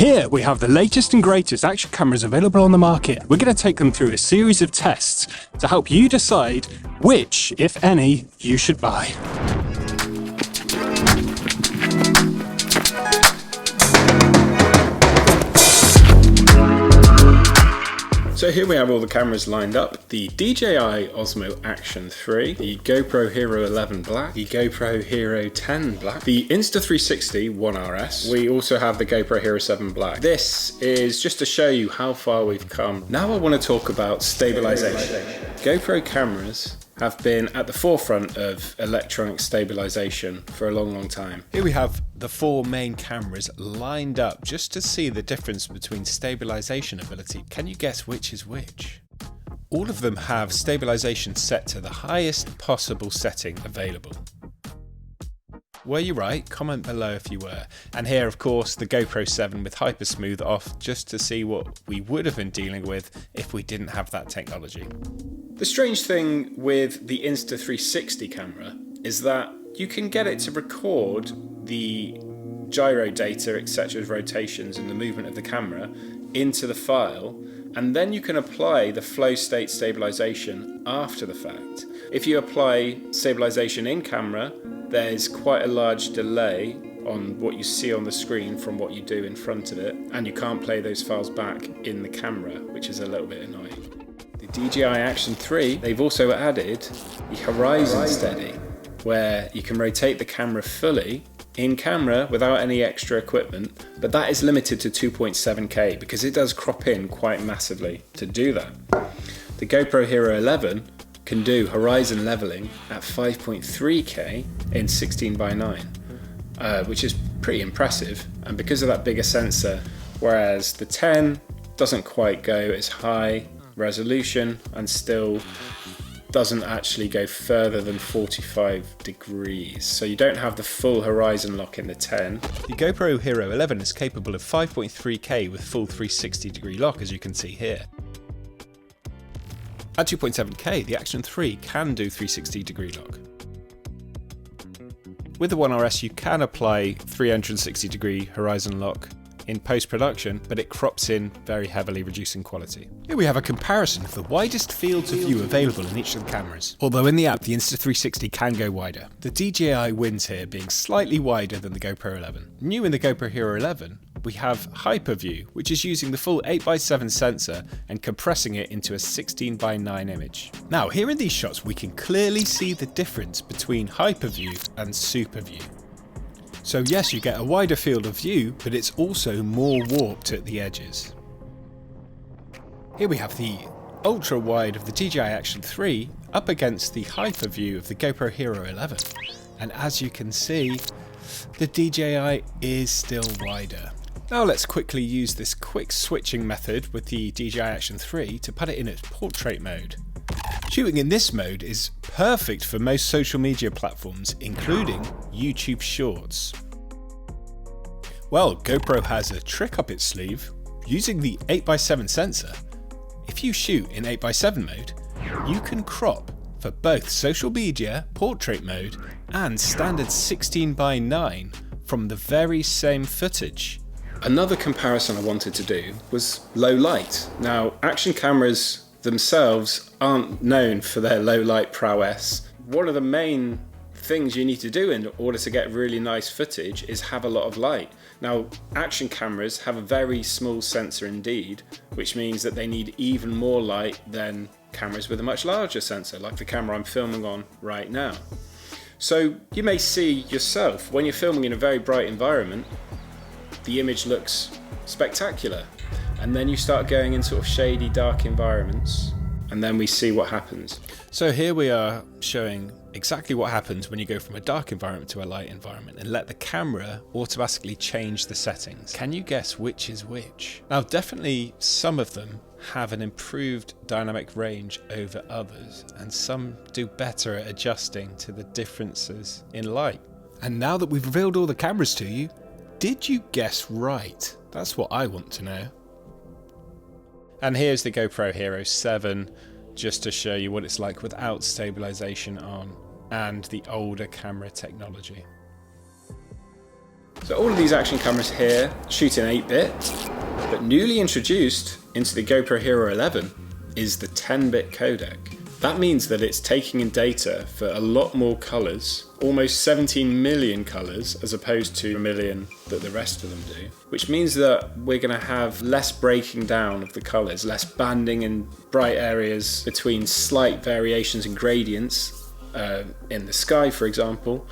Here we have the latest and greatest action cameras available on the market. We're going to take them through a series of tests to help you decide which, if any, you should buy. So here we have all the cameras lined up. The DJI Osmo Action 3, the GoPro Hero 11 Black, the GoPro Hero 10 Black, the Insta360 1RS. We also have the GoPro Hero 7 Black. This is just to show you how far we've come. Now I want to talk about stabilization. GoPro cameras have been at the forefront of electronic stabilization for a long time. Here we have the four main cameras lined up just to see the difference between stabilization ability. Can you guess which is which? All of them have stabilization set to the highest possible setting available. Were you right? Comment below if you were. And here, of course, the GoPro 7 with Hyper Smooth off, just to see what we would have been dealing with if we didn't have that technology. The strange thing with the Insta360 camera is that you can get it to record the gyro data, etc., rotations and the movement of the camera into the file, and then you can apply the flow state stabilization after the fact. If you apply stabilization in camera, there's quite a large delay on what you see on the screen from what you do in front of it, and you can't play those files back in the camera, which is a little bit annoying. The DJI Action 3, they've also added the Horizon Steady, where you can rotate the camera fully in camera without any extra equipment, but that is limited to 2.7K because it does crop in quite massively to do that. The GoPro Hero 11 can do horizon leveling at 5.3K in 16:9, which is pretty impressive, and because of that bigger sensor, whereas the 10 doesn't quite go as high resolution and still doesn't actually go further than 45 degrees, so you don't have the full horizon lock in the 10. The GoPro Hero 11 is capable of 5.3K with full 360 degree lock, as you can see here. At 2.7K, the Action 3 can do 360 degree lock. With the 1RS, you can apply 360 degree horizon lock in post-production, but it crops in very heavily, reducing quality. Here we have a comparison of the widest fields of view available in each of the cameras. Although in the app, the Insta360 can go wider. The DJI wins here, being slightly wider than the GoPro 11. New in the GoPro Hero 11, we have Hyperview, which is using the full 8x7 sensor and compressing it into a 16:9 image. Now, here in these shots, we can clearly see the difference between Hyperview and Superview. So yes, you get a wider field of view, but it's also more warped at the edges. Here we have the ultra wide of the DJI Action 3 up against the hyper view of the GoPro Hero 11. And as you can see, the DJI is still wider. Now let's quickly use this quick switching method with the DJI Action 3 to put it in its portrait mode. Shooting in this mode is perfect for most social media platforms, including YouTube Shorts. Well, GoPro has a trick up its sleeve. Using the 8x7 sensor, if you shoot in 8x7 mode, you can crop for both social media, portrait mode, and standard 16:9 from the very same footage. Another comparison I wanted to do was low light. Now, action cameras themselves aren't known for their low light prowess. One of the main things you need to do in order to get really nice footage is have a lot of light. Now, action cameras have a very small sensor indeed, which means that they need even more light than cameras with a much larger sensor, like the camera I'm filming on right now. So you may see yourself, when you're filming in a very bright environment, the image looks spectacular. And then you start going in sort of shady, dark environments, and then we see what happens. So here we are showing exactly what happens when you go from a dark environment to a light environment and let the camera automatically change the settings. Can you guess which is which? Now, definitely some of them have an improved dynamic range over others, and some do better at adjusting to the differences in light. And now that we've revealed all the cameras to you, did you guess right? That's what I want to know. And here's the GoPro Hero 7, just to show you what it's like without stabilization on and the older camera technology. So all of these action cameras here shoot in 8-bit, but newly introduced into the GoPro Hero 11 is the 10-bit codec. That means that it's taking in data for a lot more colours, almost 17 million colours as opposed to a million that the rest of them do, which means that we're going to have less breaking down of the colours, less banding in bright areas between slight variations and gradients in the sky, for example.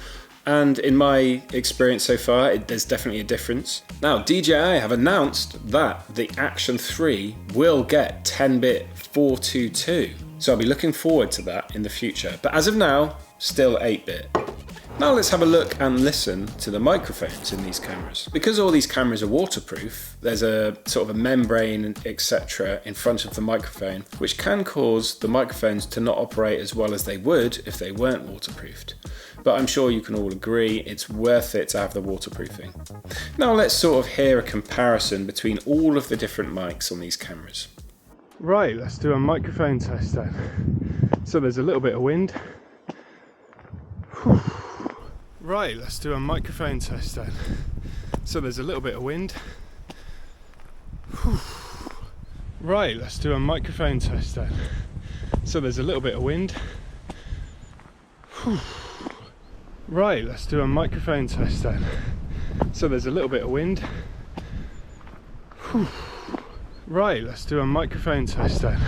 And in my experience so far, there's definitely a difference. Now, DJI have announced that the Action 3 will get 10-bit 422. So I'll be looking forward to that in the future. But as of now, still 8-bit. Now let's have a look and listen to the microphones in these cameras. Because all these cameras are waterproof, there's a sort of a membrane, etc. in front of the microphone, which can cause the microphones to not operate as well as they would if they weren't waterproofed. But I'm sure you can all agree it's worth it to have the waterproofing. Now let's sort of hear a comparison between all of the different mics on these cameras. Right, let's do a microphone test then. So there's a little bit of wind. Right, let's do a microphone test then. So there's a little bit of wind. Right, let's do a microphone test then. So there's a little bit of wind. Right, let's do a microphone test then. So there's a little bit of wind. Right, let's do a microphone test then.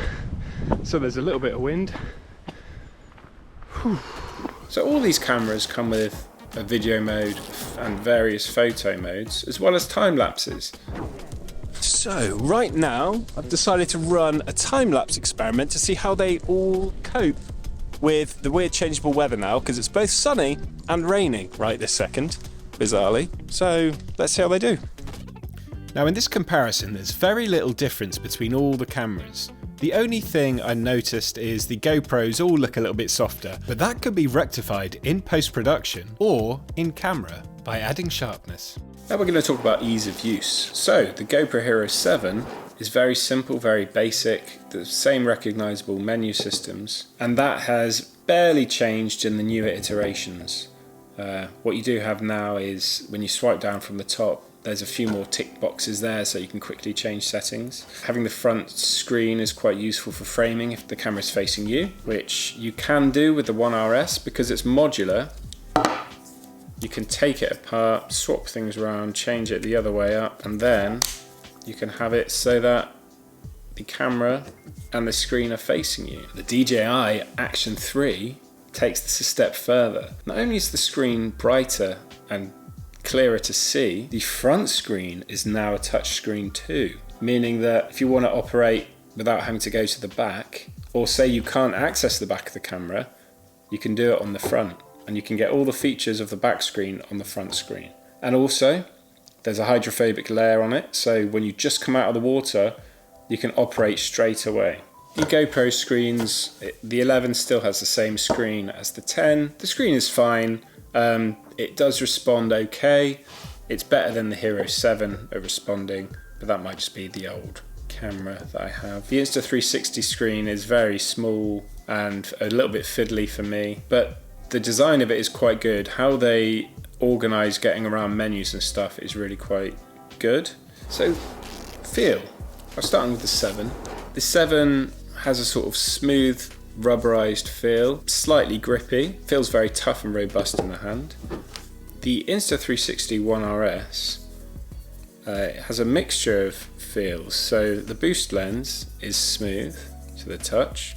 So there's a little bit of wind. So all these cameras come with a video mode and various photo modes, as well as time lapses. So right now, I've decided to run a time-lapse experiment to see how they all cope with the weird changeable weather now, because it's both sunny and raining right this second, bizarrely. So let's see how they do. Now in this comparison, there's very little difference between all the cameras. The only thing I noticed is the GoPros all look a little bit softer, but that could be rectified in post-production or in camera by adding sharpness. Now we're going to talk about ease of use. So the GoPro Hero 7 is very simple, very basic, the same recognisable menu systems, and that has barely changed in the newer iterations. What you do have now is when you swipe down from the top, there's a few more tick boxes there so you can quickly change settings. Having the front screen is quite useful for framing if the camera's facing you, which you can do with the One RS because it's modular. You can take it apart, swap things around, change it the other way up, and then you can have it so that the camera and the screen are facing you. The DJI Action 3 takes this a step further. Not only is the screen brighter and clearer to see, the front screen is now a touch screen too, meaning that if you want to operate without having to go to the back, or say you can't access the back of the camera, you can do it on the front, and you can get all the features of the back screen on the front screen. And also, there's a hydrophobic layer on it, so when you just come out of the water, you can operate straight away. The GoPro screens, the 11 still has the same screen as the 10. The screen is fine. It does respond okay. It's better than the Hero 7 at responding, but that might just be the old camera that I have. The Insta360 screen is very small and a little bit fiddly for me, but the design of it is quite good. How they organise getting around menus and stuff is really quite good. So, feel. I'm starting with the 7. The 7 has a sort of smooth, rubberized feel, slightly grippy, feels very tough and robust in the hand. The Insta360 One RS has a mixture of feels, so the boost lens is smooth to the touch,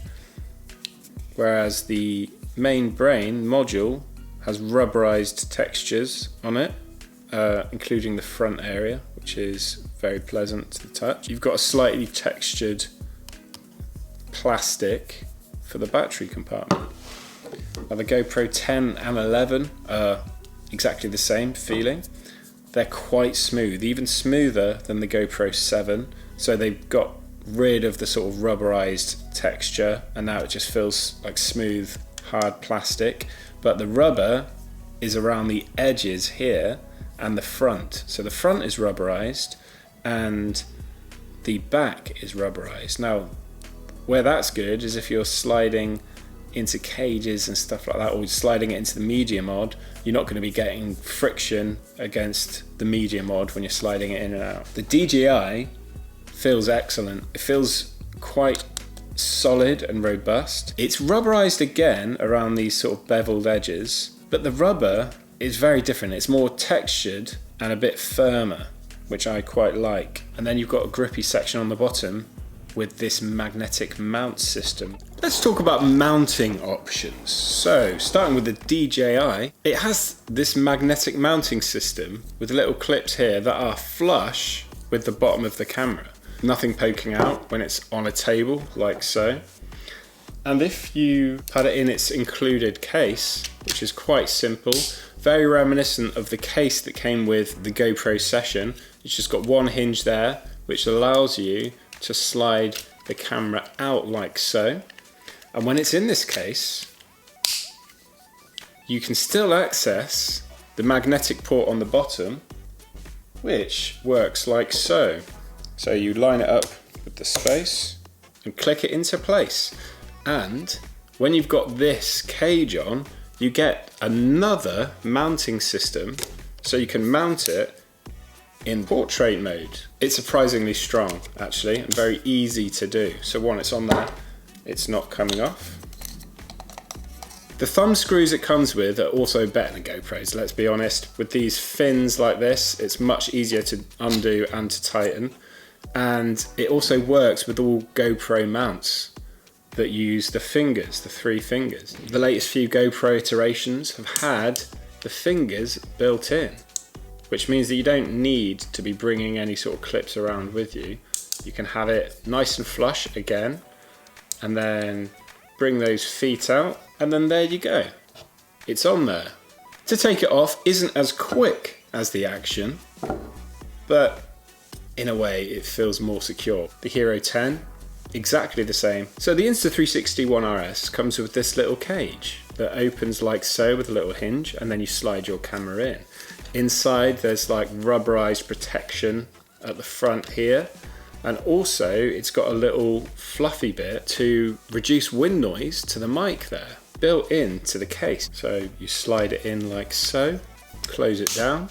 whereas the main brain module has rubberized textures on it, including the front area, which is very pleasant to the touch. You've got a slightly textured plastic for the battery compartment. Now the GoPro 10 and 11 are exactly the same feeling. They're quite smooth, even smoother than the GoPro 7. So they've got rid of the sort of rubberized texture and now it just feels like smooth, hard plastic. But the rubber is around the edges here and the front. So the front is rubberized and the back is rubberized. Now, where that's good is if you're sliding into cages and stuff like that, or sliding it into the media mod, you're not going to be getting friction against the media mod when you're sliding it in and out. The DJI feels excellent. It feels quite solid and robust. It's rubberized again around these sort of beveled edges, but the rubber is very different. It's more textured and a bit firmer, which I quite like. And then you've got a grippy section on the bottom with this magnetic mount system. Let's talk about mounting options. So, starting with the DJI, it has this magnetic mounting system with little clips here that are flush with the bottom of the camera. Nothing poking out when it's on a table, like so. And if you had it in its included case, which is quite simple, very reminiscent of the case that came with the GoPro Session, it's just got one hinge there, which allows you to slide the camera out like so. And when it's in this case, you can still access the magnetic port on the bottom, which works like so. So you line it up with the space and click it into place. And when you've got this cage on, you get another mounting system, so you can mount it in portrait mode. It's surprisingly strong, actually, and very easy to do. So when it's on there, it's not coming off. The thumb screws it comes with are also better than GoPro's, let's be honest. With these fins like this, it's much easier to undo and to tighten. And it also works with all GoPro mounts that use the fingers, the 3 fingers. The latest few GoPro iterations have had the fingers built in, which means that you don't need to be bringing any sort of clips around with you. You can have it nice and flush again, and then bring those feet out, and then there you go. It's on there. To take it off isn't as quick as the Action, but in a way it feels more secure. The Hero 10, exactly the same. So the Insta360 One RS comes with this little cage that opens like so with a little hinge, and then you slide your camera in. Inside there's like rubberized protection at the front here, and also it's got a little fluffy bit to reduce wind noise to the mic there, built into the case. So you slide it in like so, close it down,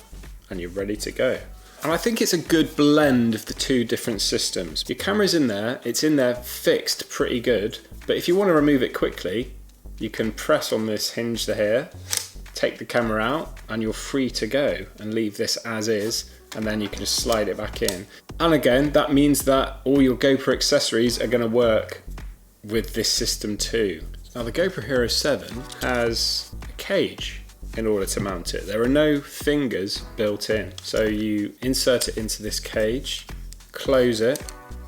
and you're ready to go. And I think it's a good blend of the two different systems. Your camera's in there, it's in there fixed pretty good, but if you want to remove it quickly, you can press on this hinge here, take the camera out, and you're free to go and leave this as is, and then you can just slide it back in. And again, that means that all your GoPro accessories are going to work with this system too. Now the GoPro Hero 7 has a cage in order to mount it. There are no fingers built in. So you insert it into this cage, close it,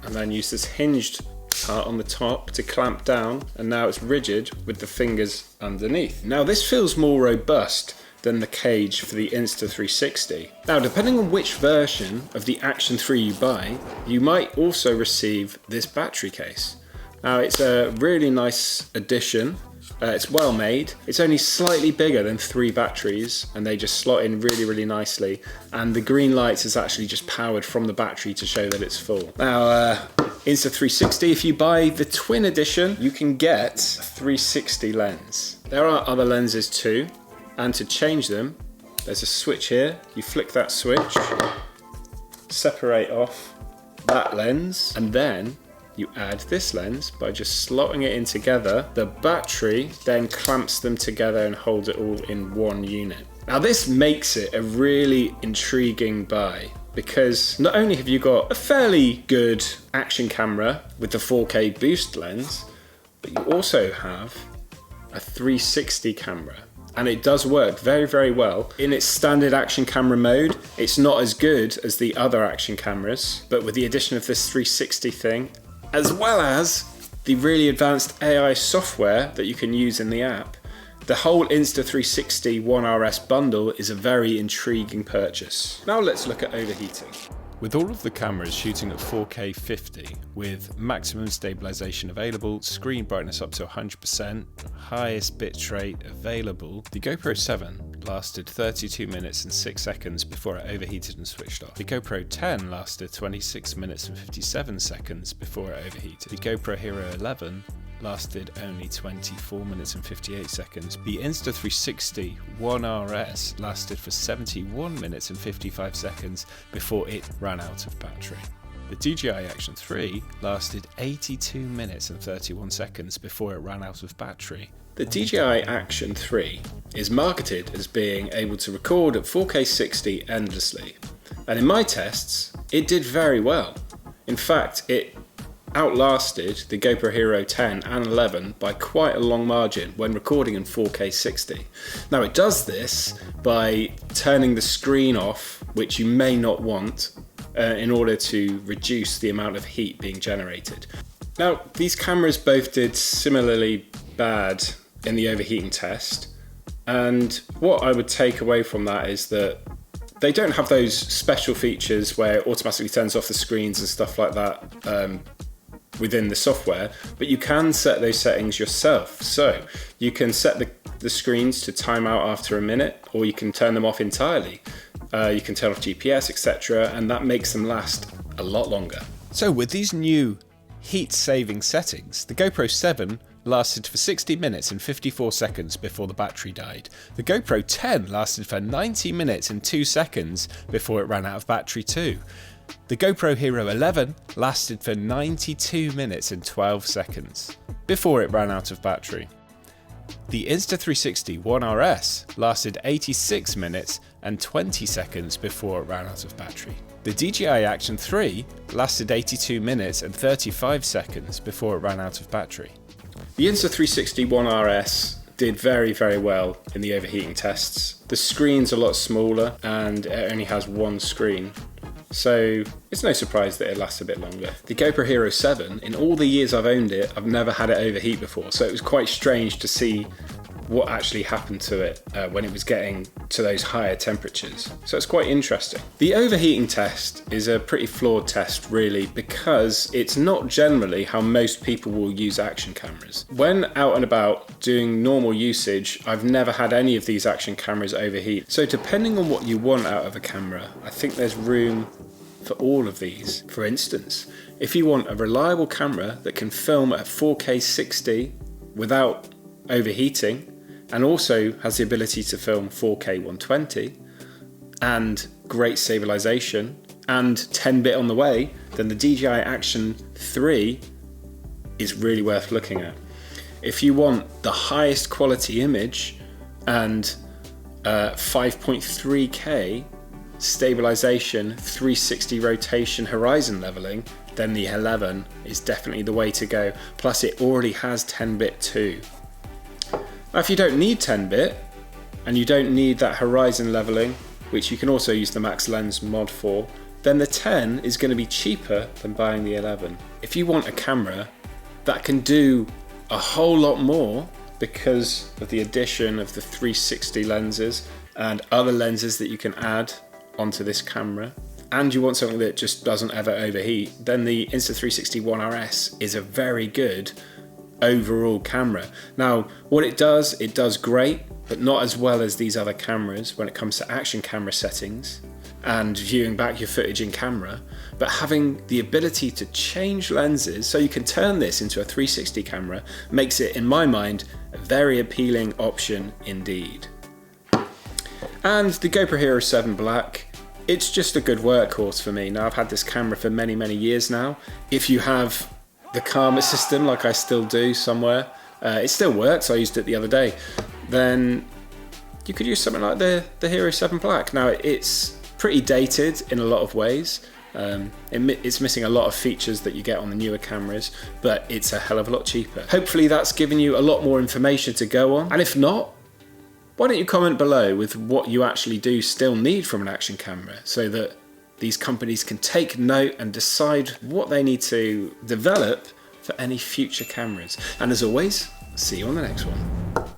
and then use this hinged part on the top to clamp down, and now it's rigid with the fingers underneath. Now this feels more robust than the cage for the Insta360. Now depending on which version of the Action 3 you buy, you might also receive this battery case. Now it's a really nice addition. It's well made. It's only slightly bigger than 3 batteries, and they just slot in really, really nicely. And the green lights is actually just powered from the battery to show that it's full. Now, Insta360, if you buy the twin edition, you can get a 360 lens. There are other lenses too, and to change them, there's a switch here. You flick that switch, separate off that lens, and then you add this lens by just slotting it in together. The battery then clamps them together and holds it all in one unit. Now this makes it a really intriguing buy, because not only have you got a fairly good action camera with the 4K boost lens, but you also have a 360 camera. And it does work very, very well. In its standard action camera mode, it's not as good as the other action cameras, but with the addition of this 360 thing, as well as the really advanced AI software that you can use in the app, the whole Insta360 One RS bundle is a very intriguing purchase. Now let's look at overheating. With all of the cameras shooting at 4K 50 with maximum stabilisation available, screen brightness up to 100%, highest bitrate available, the GoPro 7 lasted 32 minutes and 6 seconds before it overheated and switched off. The GoPro 10 lasted 26 minutes and 57 seconds before it overheated. The GoPro Hero 11 lasted only 24 minutes and 58 seconds. The Insta360 One RS lasted for 71 minutes and 55 seconds before it ran out of battery. The DJI Action 3 lasted 82 minutes and 31 seconds before it ran out of battery. The DJI Action 3 is marketed as being able to record at 4K 60 endlessly, and in my tests it did very well. In fact, it outlasted the GoPro Hero 10 and 11 by quite a long margin when recording in 4K 60. Now it does this by turning the screen off, which you may not want, in order to reduce the amount of heat being generated. Now these cameras both did similarly bad in the overheating test, and what I would take away from that is that they don't have those special features where it automatically turns off the screens and stuff like that within the software, but you can set those settings yourself. So you can set the screens to time out after a minute, or you can turn them off entirely. You can turn off GPS, etc., and that makes them last a lot longer. So with these new heat-saving settings, the GoPro 7 lasted for 60 minutes and 54 seconds before the battery died. The GoPro 10 lasted for 90 minutes and 2 seconds before it ran out of battery too. The GoPro Hero 11 lasted for 92 minutes and 12 seconds before it ran out of battery. The Insta360 One RS lasted 86 minutes and 20 seconds before it ran out of battery. The DJI Action 3 lasted 82 minutes and 35 seconds before it ran out of battery. The Insta360 One RS did very, very well in the overheating tests. The screen's a lot smaller and it only has one screen, so it's no surprise that it lasts a bit longer. The GoPro Hero 7, in all the years I've owned it, I've never had it overheat before, so it was quite strange to see what actually happened to it when it was getting to those higher temperatures. So it's quite interesting. The overheating test is a pretty flawed test really, because it's not generally how most people will use action cameras. When out and about doing normal usage, I've never had any of these action cameras overheat. So depending on what you want out of a camera, I think there's room for all of these. For instance, if you want a reliable camera that can film at 4K 60 without overheating, and also has the ability to film 4K 120 and great stabilisation and 10-bit on the way, then the DJI Action 3 is really worth looking at. If you want the highest quality image and 5.3K stabilisation, 360 rotation, horizon leveling, then the 11 is definitely the way to go. Plus it already has 10-bit too. Now, if you don't need 10-bit and you don't need that horizon leveling, which you can also use the max lens mod for, then the 10 is going to be cheaper than buying the 11. If you want a camera that can do a whole lot more because of the addition of the 360 lenses and other lenses that you can add onto this camera, and you want something that just doesn't ever overheat, then the Insta360 One RS is a very good overall camera. Now what it does great, but not as well as these other cameras when it comes to action camera settings and viewing back your footage in camera. But having the ability to change lenses so you can turn this into a 360 camera makes it, in my mind, a very appealing option indeed. And the GoPro Hero 7 Black, it's just a good workhorse for me. Now I've had this camera for many years now. If you have the Karma system, like I still do somewhere, it still works, I used it the other day, then you could use something like the Hero 7 Black. Now it's pretty dated in a lot of ways, it's missing a lot of features that you get on the newer cameras, but it's a hell of a lot cheaper. Hopefully that's given you a lot more information to go on, and if not, why don't you comment below with what you actually do still need from an action camera, so that these companies can take note and decide what they need to develop for any future cameras. And as always, see you on the next one.